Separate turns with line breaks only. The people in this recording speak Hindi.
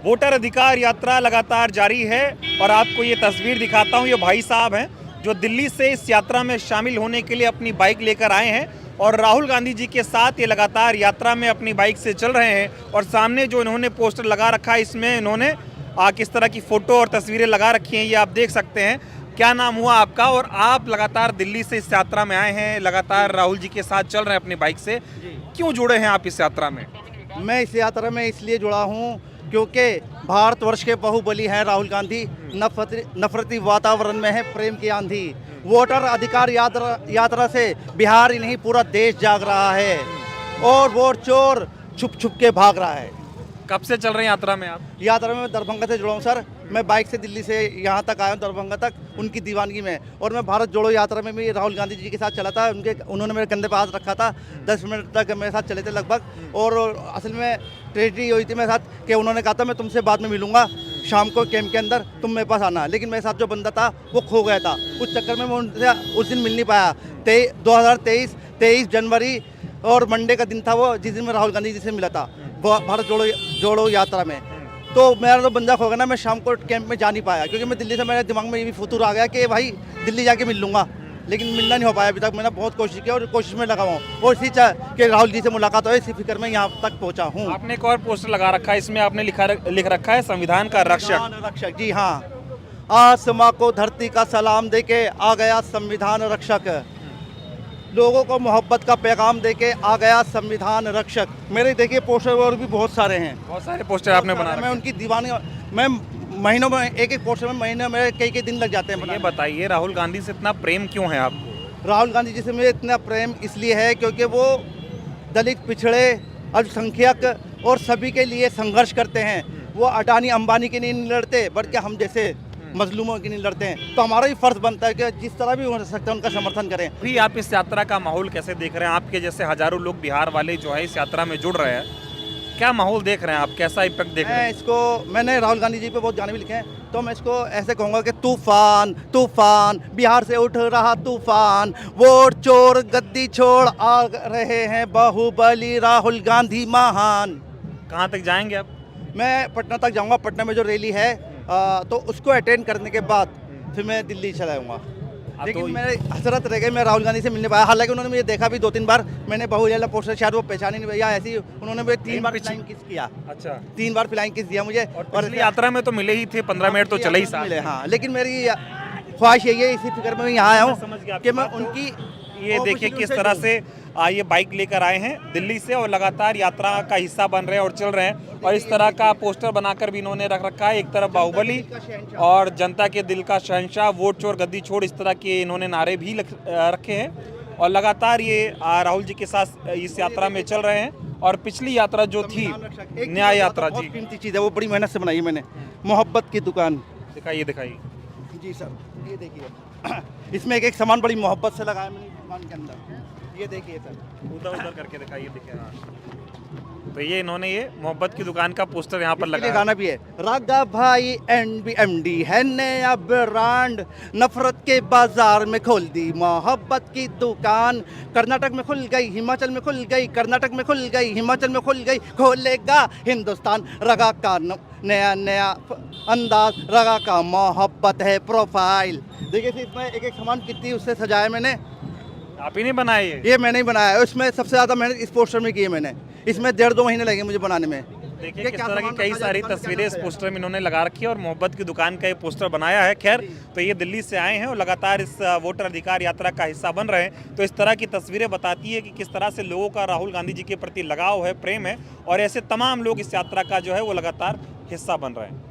वोटर अधिकार यात्रा लगातार जारी है और आपको ये तस्वीर दिखाता हूँ। ये भाई साहब हैं जो दिल्ली से इस यात्रा में शामिल होने के लिए अपनी बाइक लेकर आए हैं और राहुल गांधी जी के साथ ये लगातार यात्रा में अपनी बाइक से चल रहे हैं। और सामने जो इन्होंने पोस्टर लगा रखा है, इसमें इन्होंने किस तरह की फ़ोटो और तस्वीरें लगा रखी हैं, ये आप देख सकते हैं। क्या नाम हुआ आपका? और आप लगातार दिल्ली से इस यात्रा में आए हैं, लगातार राहुल जी के साथ चल रहे हैं अपनी बाइक से, क्यों जुड़े हैं आप इस यात्रा में?
मैं इस यात्रा में इसलिए जुड़ा हूँ क्योंकि भारतवर्ष के बाहुबली हैं राहुल गांधी। नफरती वातावरण में है प्रेम की आंधी। वोटर अधिकार यात्रा से बिहार ही नहीं पूरा देश जाग रहा है और वोट चोर छुप छुप के भाग रहा है।
कब से चल रहे हैं यात्रा में आप?
यात्रा में मैं दरभंगा से जुड़ा हूँ सर। मैं बाइक से दिल्ली से यहाँ तक आया हूँ, दरभंगा तक, उनकी दीवानगी में। और मैं भारत जोड़ो यात्रा में भी राहुल गांधी जी के साथ चला था। उन्होंने मेरे कंधे पर हाथ रखा था। 10 मिनट तक मेरे साथ चले थे लगभग। और असल में ट्रेजेडी हुई थी मेरे साथ कि उन्होंने कहा था मैं तुमसे बाद में मिलूंगा शाम को कैंप के अंदर, तुम मेरे पास आना। लेकिन मेरे साथ जो बंदा था वो खो गया था। उस चक्कर में मैं उनसे उस दिन मिल नहीं पाया। 23 जनवरी और मंडे का दिन था वो, जिस दिन मैं राहुल गांधी जी से मिला था भारत जोड़ो यात्रा में। तो मेरा तो बंदा खो गया ना, मैं शाम को कैंप में जा नहीं पाया क्योंकि मैं दिल्ली से, मेरे दिमाग में ये भी फतूर आ गया कि भाई दिल्ली जाके मिल लूँगा, लेकिन मिलना नहीं हो पाया अभी तक। मैंने बहुत कोशिश की और कोशिश में लगा हुआ हूँ और इसी कि राहुल जी से मुलाकात हो, इसी फिक्र में यहाँ तक पहुँचा हूँ।
आपने एक और पोस्टर लगा रखा है, इसमें आपने लिख रखा है संविधान का रक्षक।
जी हाँ, आसमां को धरती का सलाम देके आ गया संविधान रक्षक, लोगों को मोहब्बत का पैगाम देके आ गया संविधान रक्षक। मेरे देखिए पोस्टर और भी बहुत सारे हैं।
बहुत सारे पोस्टर आपने बना रखे हैं।
मैं उनकी दीवानी, मैं महीनों में एक पोस्टर में महीने में कई दिन लग जाते हैं।
ये बताइए, राहुल गांधी से इतना प्रेम क्यों है आपको?
राहुल गांधी जी से मुझे इतना प्रेम इसलिए है क्योंकि वो दलित, पिछड़े, अल्पसंख्यक और सभी के लिए संघर्ष करते हैं। वो अडानी अंबानी के लिए नहीं लड़ते बल्कि हम जैसे मजलूमों के लिए लड़ते हैं। तो हमारा भी फर्ज बनता है कि जिस तरह भी हो सकता है उनका समर्थन करें।
भी आप इस यात्रा का माहौल कैसे देख रहे हैं? आपके जैसे हजारों लोग बिहार वाले जो है इस यात्रा में जुड़ रहे हैं, क्या माहौल देख रहे हैं आप? कैसा इम्पैक्ट देख रहे हैं?
मैंने राहुल गांधी जी पे बहुत गाने भी लिखे हैं, तो मैं इसको ऐसे कहूँगा कि तूफान तूफान बिहार से उठ रहा तूफान, वोट चोर गद्दी छोड़ आ रहे हैं बाहुबली राहुल गांधी महान।
कहाँ तक जाएंगे आप?
मैं पटना तक जाऊँगा। पटना में जो रैली है तो उसको अटेंड करने के बाद फिर मैं दिल्ली चला जाऊँगा। लेकिन मेरे हसरत रह गई, मैं राहुल गांधी से मिलने पाया। हालांकि उन्होंने मुझे देखा भी 2-3 बार। मैंने बाहुबली पोस्टर, शायद वो पहचान ही नहीं भैया, ऐसी उन्होंने मुझे 3 बार फ्लाइंग किस किया।
अच्छा,
3 बार फ्लाइंग किस दिया मुझे।
और यात्रा में तो मिले ही थे, 15 मिनट तो चले ही साथ।
हाँ, लेकिन मेरी ख्वाहिश यही है, इसी फिक्र में यहाँ आया हूँ कि मैं उनकी,
ये देखिए किस तरह से ये बाइक लेकर आए हैं दिल्ली से और लगातार यात्रा का हिस्सा बन रहे हैं और चल रहे हैं। और इस तरह का पोस्टर बनाकर भी इन्होंने रख रखा है, एक तरफ बाहुबली और जनता के दिल का शहंशाह, वोट चोर गद्दी छोड़, इस तरह के इन्होंने नारे भी रखे हैं। और लगातार ये राहुल जी के साथ इस यात्रा में चल रहे हैं। और पिछली यात्रा जो थी न्याय यात्रा, जी
कीमती चीज़ है, वो बड़ी मेहनत से बनाई है मैंने। मोहब्बत की दुकान
दिखाइए दिखाइए।
जी सर, ये देखिए इसमें एक सामान बड़ी मोहब्बत से लगाया मैंने दुकान के अंदर। ये देखिए सर,
उधर करके दिखाइए, दिखे। हाँ, तो ये इन्होंने ये मोहब्बत की दुकान का पोस्टर यहाँ पर लगाया।
गाना भी है, रागा भाई एमडी है नया ब्रांड, नफरत के बाजार में खोल दी मोहब्बत की दुकान। कर्नाटक में खुल गई, हिमाचल में खुल गई, कर्नाटक में खुल गई, हिमाचल में खुल गई, खोलेगा हिंदुस्तान। रगा का नया अंदाज, रगा का मोहब्बत है प्रोफाइल। देखिए इसमें एक सामान कितनी उससे सजाया मैंने।
आप ही नहीं बनाए?
ये मैंने ही बनाया है। इसमें सबसे ज़्यादा मेहनत इस पोस्टर में की है मैंने। इसमें 1.5-2 महीने लगे मुझे बनाने में।
देखिए किस तरह की कई सारी तस्वीरें इस पोस्टर में इन्होंने लगा रखी है और मोहब्बत की दुकान का ये पोस्टर बनाया है। खैर, तो ये दिल्ली से आए हैं और लगातार इस वोटर अधिकार यात्रा का हिस्सा बन रहे हैं। तो इस तरह की तस्वीरें बताती है कि किस तरह से लोगों का राहुल गांधी जी के प्रति लगाव है, प्रेम है। और ऐसे तमाम लोग इस यात्रा का जो है वो लगातार हिस्सा बन रहे हैं।